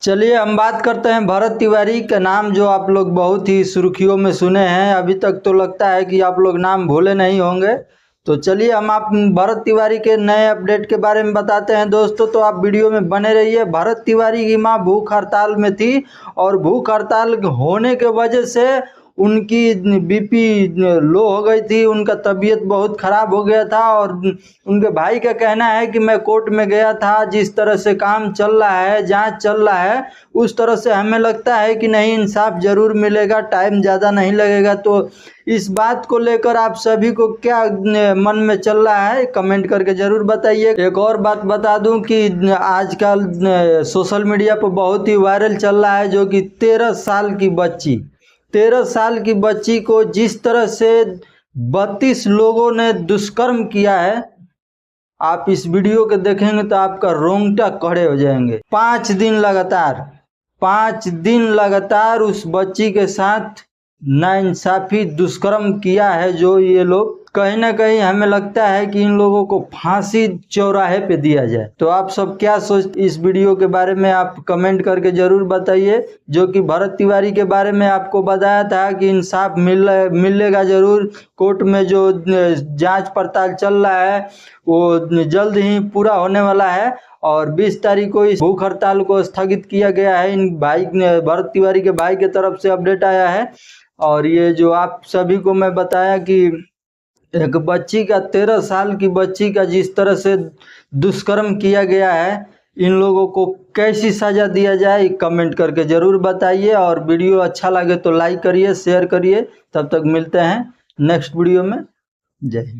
चलिए हम बात करते हैं भरत तिवारी का नाम, जो आप लोग बहुत ही सुर्खियों में सुने हैं। अभी तक तो लगता है कि आप लोग नाम भूले नहीं होंगे। तो चलिए हम आप भरत तिवारी के नए अपडेट के बारे में बताते हैं दोस्तों, तो आप वीडियो में बने रहिए। भरत तिवारी की मां भूख हड़ताल में थी और भूख हड़ताल होने के वजह से उनकी बीपी लो हो गई थी, उनका तबीयत बहुत ख़राब हो गया था। और उनके भाई का कहना है कि मैं कोर्ट में गया था, जिस तरह से काम चल रहा है, जांच चल रहा है, उस तरह से हमें लगता है कि नहीं, इंसाफ ज़रूर मिलेगा, टाइम ज़्यादा नहीं लगेगा। तो इस बात को लेकर आप सभी को क्या मन में चल रहा है, कमेंट करके ज़रूर बताइए। एक और बात बता दूं कि आजकल सोशल मीडिया पर बहुत ही वायरल चल रहा है, जो कि 13 साल की बच्ची को जिस तरह से 32 लोगों ने दुष्कर्म किया है, आप इस वीडियो को देखेंगे तो आपका रोंगटा खड़े हो जाएंगे। 5 दिन लगातार उस बच्ची के साथ नाइंसाफी दुष्कर्म किया है। जो ये लोग कहीं ना कहीं हमें लगता है कि इन लोगों को फांसी चौराहे पे दिया जाए। तो आप सब क्या सोचते इस वीडियो के बारे में, आप कमेंट करके जरूर बताइए। जो कि भरत तिवारी के बारे में आपको बताया था कि इंसाफ मिलेगा जरूर। कोर्ट में जो जांच पड़ताल चल रहा है वो जल्द ही पूरा होने वाला है और 20 तारीख को इस भूख हड़ताल को स्थगित किया गया है। इन भाई भरत तिवारी के भाई के तरफ से अपडेट आया है। और ये जो आप सभी को मैं बताया कि एक बच्ची का 13 साल की बच्ची का जिस तरह से दुष्कर्म किया गया है, इन लोगों को कैसी सज़ा दिया जाए, कमेंट करके ज़रूर बताइए। और वीडियो अच्छा लगे तो लाइक करिए, शेयर करिए। तब तक मिलते हैं नेक्स्ट वीडियो में। जय हिंद।